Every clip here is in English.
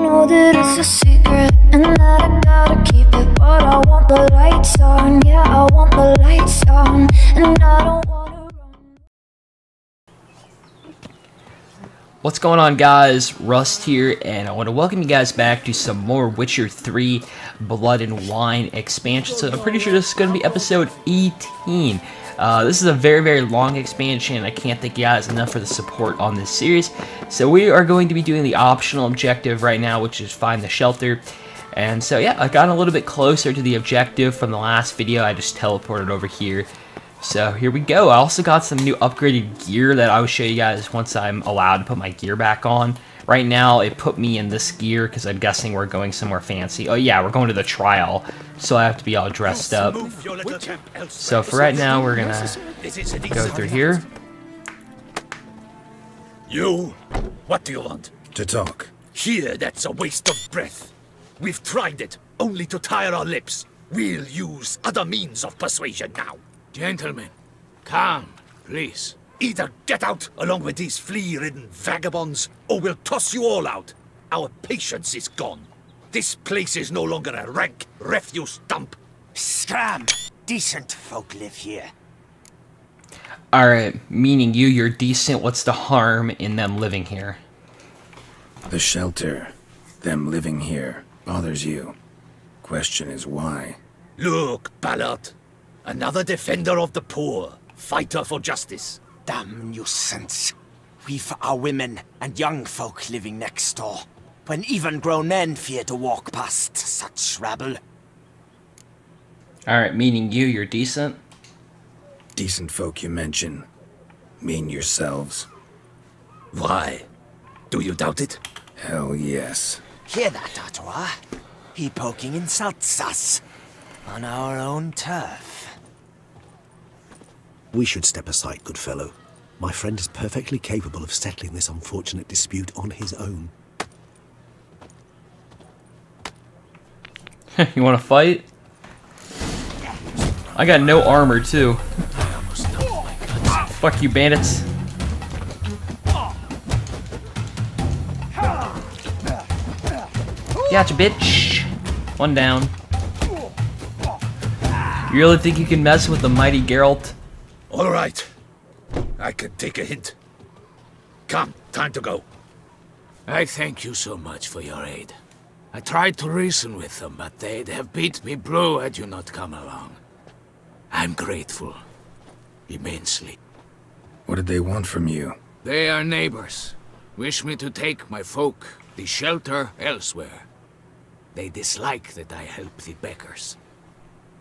know that it's a secret and that I gotta keep it, but I want the lights on, yeah, I want the lights on, and I don't wanna run. What's going on, guys? Rust here, and I want to welcome you guys back to some more Witcher 3 Blood and Wine expansion. So I'm pretty sure this is going to be episode 18. This is a very long expansion. I can't thank you guys enough for the support on this series. So we are going to be doing the optional objective right now, which is find the shelter. And so yeah, I got a little bit closer to the objective from the last video. I just teleported over here. So here we go. I also got some new upgraded gear that I will show you guys once I'm allowed to put my gear back on. Right now it put me in this gear because I'm guessing we're going somewhere fancy. Oh yeah, we're going to the trial, so I have to be all dressed up. So for right now we're gonna go through here. You? What do you want? To talk. Here, that's a waste of breath. We've tried it, only to tire our lips. We'll use other means of persuasion now. Gentlemen, calm, please. Either get out along with these flea-ridden vagabonds, or we'll toss you all out. Our patience is gone. This place is no longer a rank refuse dump. Scram! Decent folk live here. Alright, meaning you're decent. What's the harm in them living here? The shelter, them living here, bothers you. Question is why? Look, Ballard. Another defender of the poor, fighter for justice. Damn nuisance. We've our women and young folk living next door, when even grown men fear to walk past such rabble. Alright, meaning you're decent? Decent folk you mention. Mean yourselves. Why? Do you doubt it? Hell yes. Hear that, Artois? He poking insults us. On our own turf. We should step aside, good fellow. My friend is perfectly capable of settling this unfortunate dispute on his own. You wanna fight? I got no armor, too. Fuck you, bandits. Gotcha, bitch. One down. You really think you can mess with the mighty Geralt? All right. I could take a hint. Come, time to go. I thank you so much for your aid. I tried to reason with them, but they'd have beat me blue had you not come along. I'm grateful. Immensely. What did they want from you? They are neighbors. Wish me to take my folk, the shelter, elsewhere. They dislike that I help the beggars.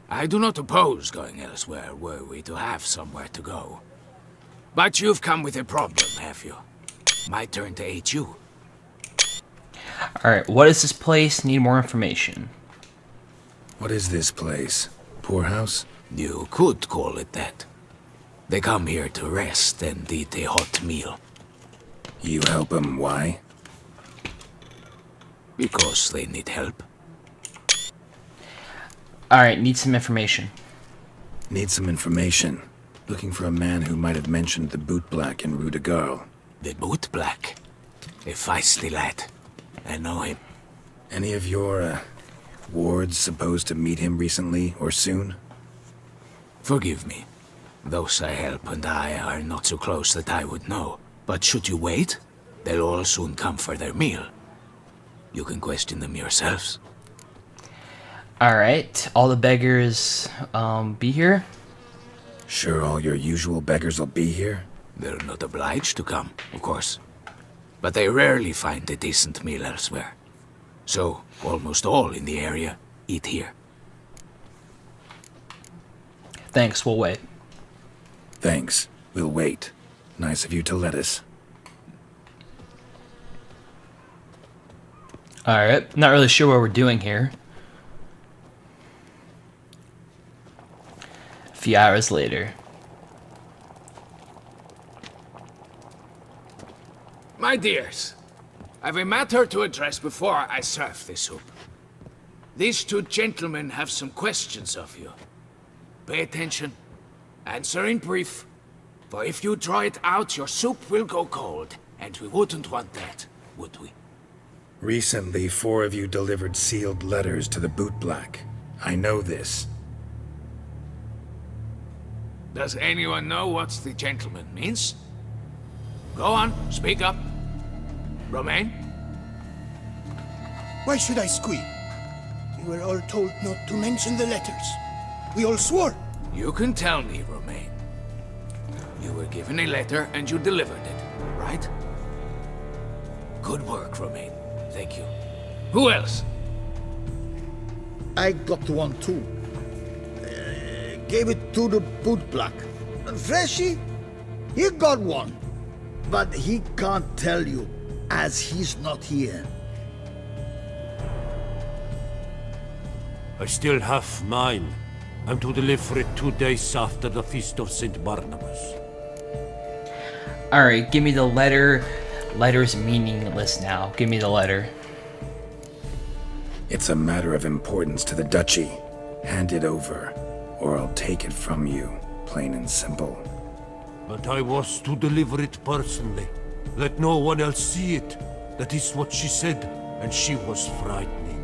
I do not oppose going elsewhere, were we to have somewhere to go. But you've come with a problem, have you? My turn to aid you. Alright, what is this place? Need more information. What is this place? Poorhouse? You could call it that. They come here to rest and eat a hot meal. You help them, why? Because they need help. Alright, need some information. Need some information. Looking for a man who might have mentioned the bootblack in Rue de Garl. The bootblack? A feisty lad. I know him. Any of your, wards supposed to meet him recently or soon? Forgive me. Those I help and I are not so close that I would know. But should you wait, they'll all soon come for their meal. You can question them yourselves. Alright, all the beggars, be here? Sure all your usual beggars will be here? They're not obliged to come, of course. But they rarely find a decent meal elsewhere. So, almost all in the area eat here. Thanks, we'll wait. Thanks. We'll wait. Nice of you to let us. Alright, not really sure what we're doing here. A few hours later. My dears, I've a matter to address before I serve the soup. These two gentlemen have some questions of you. Pay attention. Answer in brief. For if you draw it out, your soup will go cold. And we wouldn't want that, would we? Recently, 4 of you delivered sealed letters to the bootblack. I know this. Does anyone know what the gentleman means? Go on, speak up. Romain? Why should I squeal? We were all told not to mention the letters. We all swore. You can tell me, Romain. You were given a letter and you delivered it, right? Good work, Romain. Thank you. Who else? I got one too. Gave it to the bootblack. Freshie, he got one. But he can't tell you, as he's not here. I still have mine. I'm to deliver it 2 days after the Feast of St. Barnabas. Alright, give me the letter. Letter's meaningless now. Give me the letter. It's a matter of importance to the duchy. Hand it over, or I'll take it from you, plain and simple. But I was to deliver it personally. Let no one else see it. That is what she said, and she was frightening.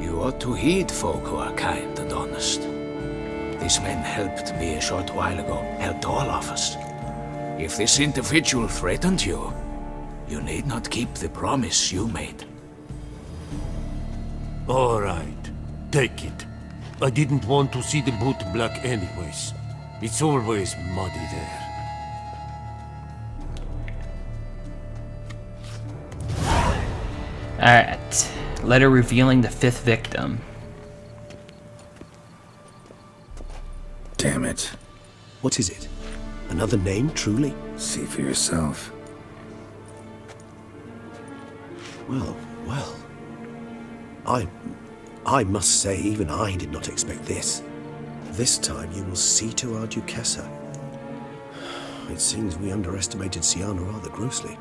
You ought to heed folk who are kind and honest. These men helped me a short while ago, helped all of us. If this individual threatened you, you need not keep the promise you made. All right, take it. I didn't want to see the bootblack anyways. It's always muddy there. Alright. Letter revealing the 5th victim. Damn it. What is it? Another name, truly? See for yourself. Well, well. I must say, even I did not expect this. This time you will see to our Duchessa. It seems we underestimated Siana rather grossly.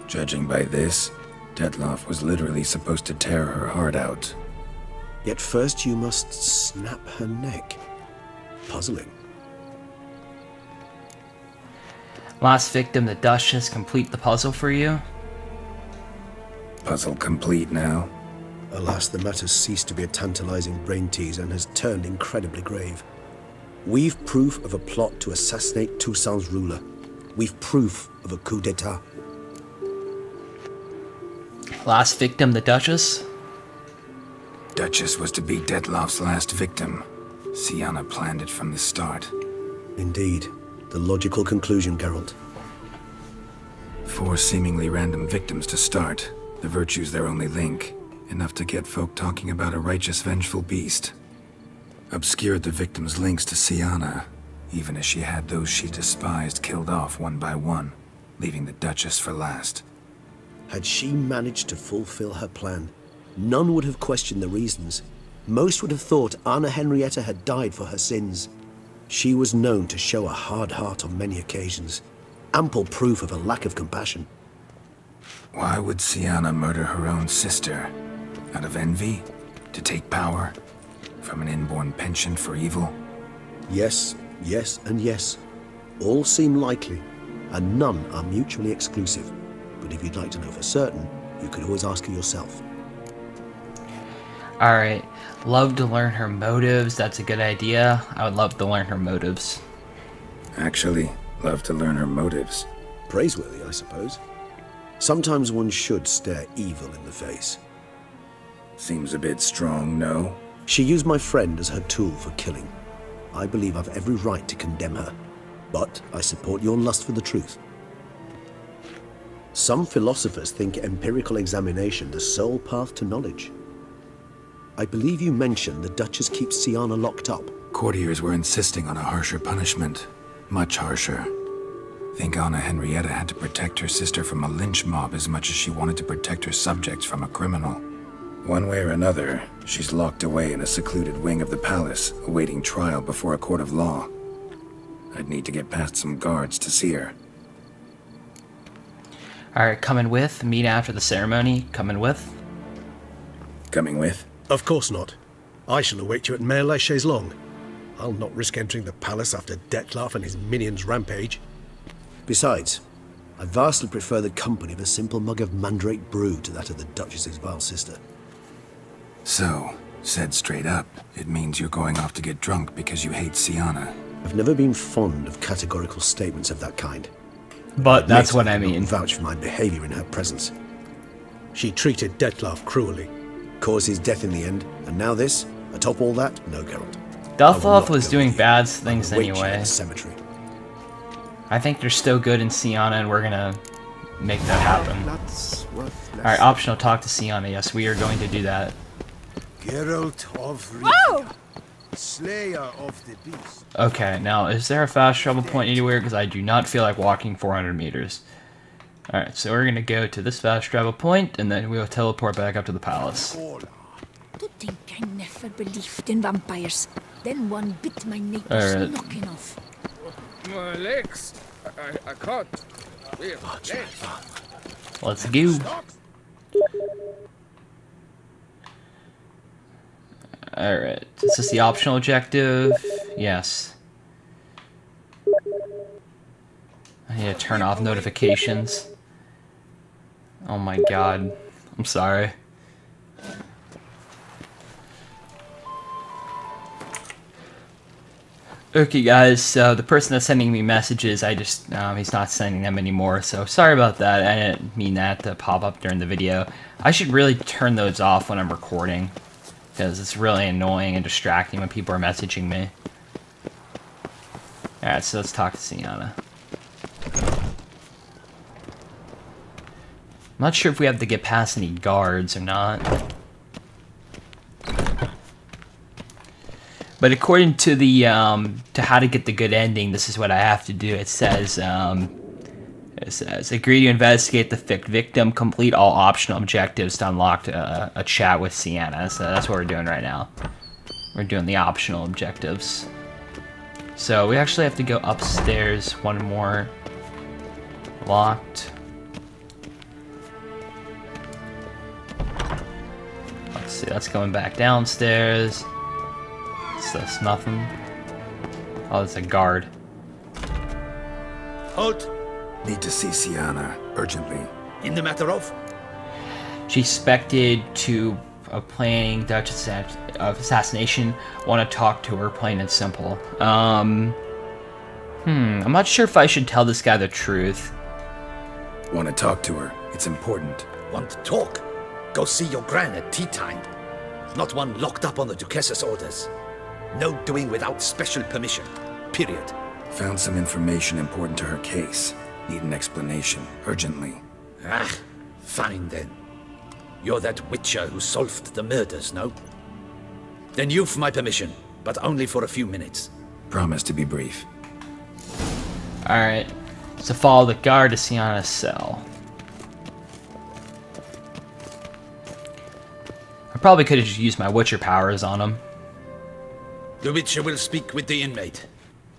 Judging by this, Detloff was literally supposed to tear her heart out. Yet first you must snap her neck. Puzzling. Last victim, the Duchess, complete the puzzle for you. Puzzle complete now. Alas, the matter's ceased to be a tantalizing brain tease and has turned incredibly grave. We've proof of a plot to assassinate Toussaint's ruler. We've proof of a coup d'etat. Last victim, the Duchess. Duchess was to be Detloff's last victim. Siana planned it from the start. Indeed. The logical conclusion, Geralt. 4 seemingly random victims to start. The virtue's their only link. Enough to get folk talking about a righteous, vengeful beast. Obscured the victims' links to Siana, even as she had those she despised killed off one by one, leaving the Duchess for last. Had she managed to fulfill her plan, none would have questioned the reasons. Most would have thought Anna Henrietta had died for her sins. She was known to show a hard heart on many occasions. Ample proof of a lack of compassion. Why would Siana murder her own sister? Out of envy? To take power? From an inborn penchant for evil? Yes, yes, and yes. All seem likely, and none are mutually exclusive. But if you'd like to know for certain, you could always ask her yourself. Alright. Love to learn her motives. That's a good idea. I would love to learn her motives. Actually, love to learn her motives. Praiseworthy, I suppose. Sometimes one should stare evil in the face. Seems a bit strong, no? She used my friend as her tool for killing. I believe I've every right to condemn her, but I support your lust for the truth. Some philosophers think empirical examination the sole path to knowledge. I believe you mentioned the Duchess keeps Siana locked up. Courtiers were insisting on a harsher punishment. Much harsher. Think Anna Henrietta had to protect her sister from a lynch mob as much as she wanted to protect her subjects from a criminal. One way or another, she's locked away in a secluded wing of the palace, awaiting trial before a court of law. I'd need to get past some guards to see her. Alright, coming with. Meet after the ceremony. Coming with. Coming with? Of course not. I shall await you at Mare la Chaise-Longue. I'll not risk entering the palace after Detloff and his minions rampage. Besides, I vastly prefer the company of a simple mug of mandrake brew to that of the Duchess's vile sister. So, said straight up, it means you're going off to get drunk because you hate Sienna. I've never been fond of categorical statements of that kind. But that's what I mean. Vouch for my behavior in her presence. She treated Dettlaff cruelly. Caused his death in the end, and now this? Atop all that? No, Geralt. Dettlaff was doing bad things anyway. Cemetery. I think they're still good in Sienna, and we're gonna make that happen. Alright, optional talk to Sienna. Yes, we are going to do that. Geralt of Rivia, Slayer of the Beast. Okay, now, is there a fast travel point anywhere? Because I do not feel like walking 400 meters. Alright, so we're gonna go to this fast travel point, and then we'll teleport back up to the palace. To think I never believed in vampires. Then one bit my neighbor's Alright. knocking off. My legs. I can't. Legs. Let's go. Alright, is this the optional objective? Yes. I need to turn off notifications. Oh my god. I'm sorry. Okay guys, so the person that's sending me messages, he's not sending them anymore, so sorry about that. I didn't mean that to pop up during the video. I should really turn those off when I'm recording, because it's really annoying and distracting when people are messaging me. Alright, so let's talk to Sienna. I'm not sure if we have to get past any guards or not. But according to the to how to get the good ending, this is what I have to do. It says agree to investigate the victim, complete all optional objectives to unlock a chat with Sienna. So that's what we're doing right now. We're doing the optional objectives. So we actually have to go upstairs one more. Locked. Let's see, that's going back downstairs. So that's nothing. Oh, it's a guard. Halt! Need to see Sienna, urgently. In the matter of? She suspected to planning Duchess of assassination. Want to talk to her, plain and simple. I'm not sure if I should tell this guy the truth. Want to talk to her. It's important. Want to talk? Go see your gran at tea time. Not one locked up on the Duchess's orders. No doing without special permission. Period. Found some information important to her case. Need an explanation, urgently. Ah, fine then. You're that witcher who solved the murders, no? Then you've my permission, but only for a few minutes. Promise to be brief. Alright, so follow the guard to Sienna's cell. I probably could have just used my Witcher powers on him. The Witcher will speak with the inmate.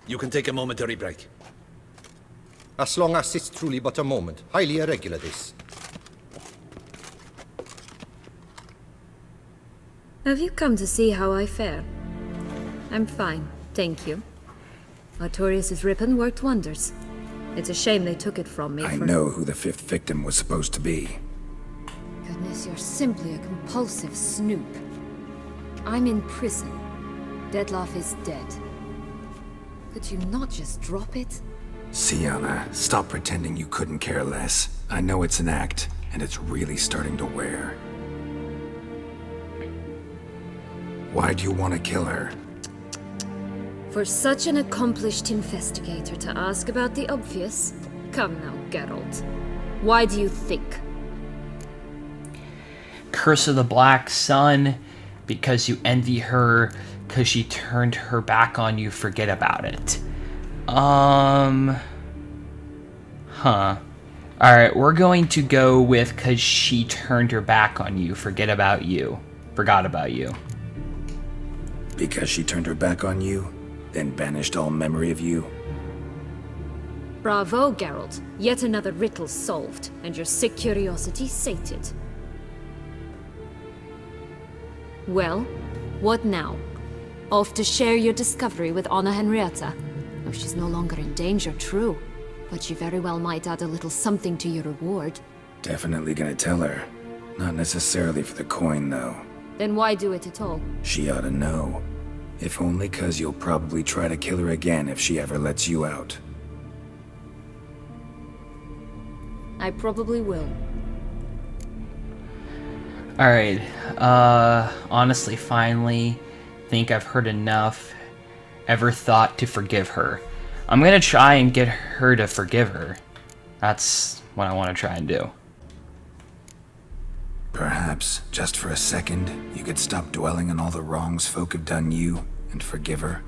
You can take a momentary break. As long as it's truly but a moment. Highly irregular, this. Have you come to see how I fare? I'm fine, thank you. Artorius' ribbon worked wonders. It's a shame they took it from me. I know who the fifth victim was supposed to be. Goodness, you're simply a compulsive snoop. I'm in prison. Dettlaff is dead. Could you not just drop it? Sienna, stop pretending you couldn't care less. I know it's an act, and it's really starting to wear. Why do you want to kill her? For such an accomplished investigator to ask about the obvious? Come now, Geralt. Why do you think? Curse of the Black Sun, because you envy her, because she turned her back on you, forget about it. Alright, we're going to go with because she turned her back on you, forget about you. Forgot about you. Because she turned her back on you, then banished all memory of you? Bravo, Geralt. Yet another riddle solved, and your sick curiosity sated. Well, what now? Off to share your discovery with Anna Henrietta? Oh, she's no longer in danger, true. but she very well might add a little something to your reward. Definitely gonna tell her. Not necessarily for the coin, though. Then why do it at all? She ought to know. If only 'cause you'll probably try to kill her again if she ever lets you out. I probably will. Alright, honestly, finally, think I've heard enough. Ever thought to forgive her? I'm gonna try and get her to forgive her. That's what I want to try and do. Perhaps, just for a second, you could stop dwelling on all the wrongs folk have done you and forgive her.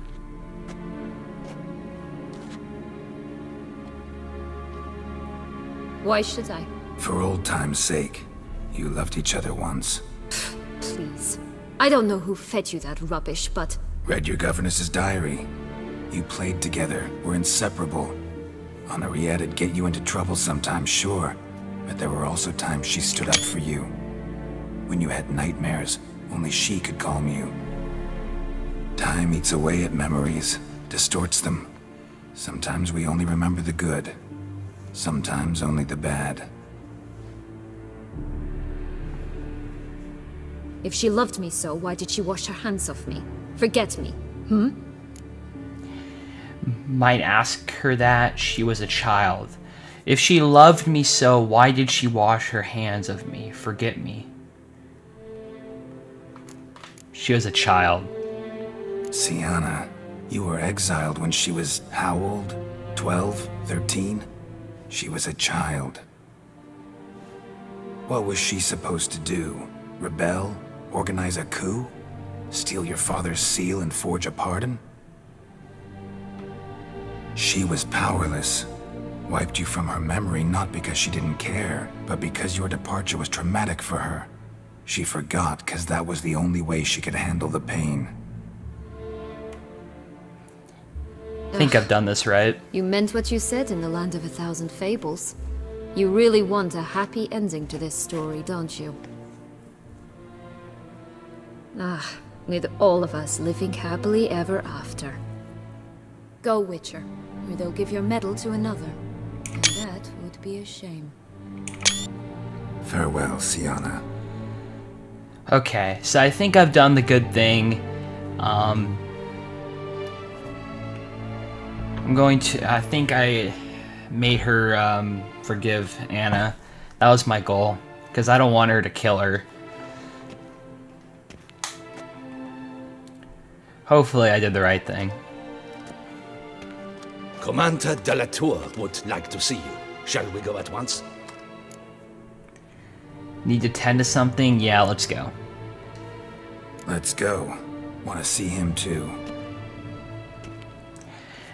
Why should I? For old time's sake. You loved each other once. Please. I don't know who fed you that rubbish, but... Read your governess's diary. You played together, were inseparable. Henriette'd get you into trouble sometimes, sure, but there were also times she stood up for you. When you had nightmares, only she could calm you. Time eats away at memories, distorts them. Sometimes we only remember the good, sometimes only the bad. If she loved me so, why did she wash her hands off me? Forget me, hmm? Might ask her that. She was a child. If she loved me so, why did she wash her hands of me? Forget me. She was a child. Sienna, you were exiled when she was how old? 12? 13? She was a child. What was she supposed to do? Rebel? Organize a coup? Steal your father's seal and forge a pardon? She was powerless. Wiped you from her memory not because she didn't care, but because your departure was traumatic for her. She forgot because that was the only way she could handle the pain. I think I've done this right. You meant what you said in the Land of 1,000 Fables. You really want a happy ending to this story, don't you? Ah, with all of us living happily ever after. Go, Witcher, or they'll give your medal to another. And that would be a shame. Farewell, Sienna. Okay, so I think I've done the good thing. I'm going to... I think I made her forgive Anna. That was my goal, because I don't want her to kill her. Hopefully I did the right thing. Commander de la Tour would like to see you. Shall we go at once? Need to tend to something? Yeah, let's go. Let's go. Want to see him too.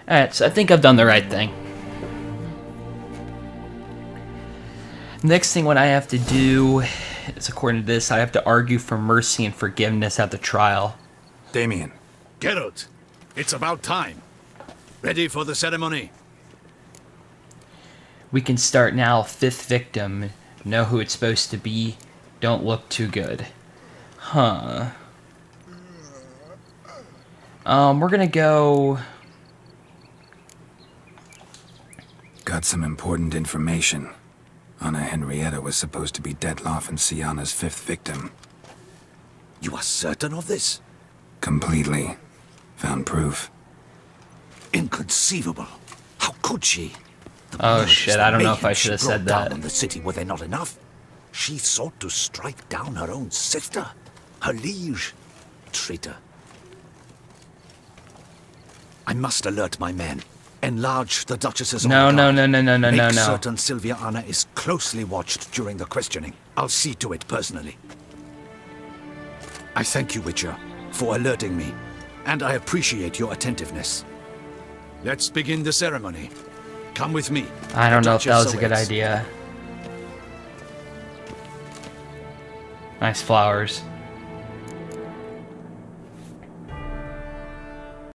Alright, so I think I've done the right thing. Next thing what I have to do is, according to this, I have to argue for mercy and forgiveness at the trial. Damien. Geralt, it's about time. Ready for the ceremony? We can start now. 5th victim. Know who it's supposed to be. Don't look too good. Huh. We're gonna go... Got some important information. Anna Henrietta was supposed to be Detloff and Sienna's 5th victim. You are certain of this? Completely. Found proof. Inconceivable. How could she? Oh shit, I don't know if I should have said that. On the city, were they not enough? She sought to strike down her own sister, her liege. Traitor. I must alert my men. Enlarge the Duchess's No. Make certain Sylvia Anna is closely watched during the questioning. I'll see to it personally. I thank you, Witcher, for alerting me, and I appreciate your attentiveness. Let's begin the ceremony. Come with me. I don't know if that was a good idea. Nice flowers.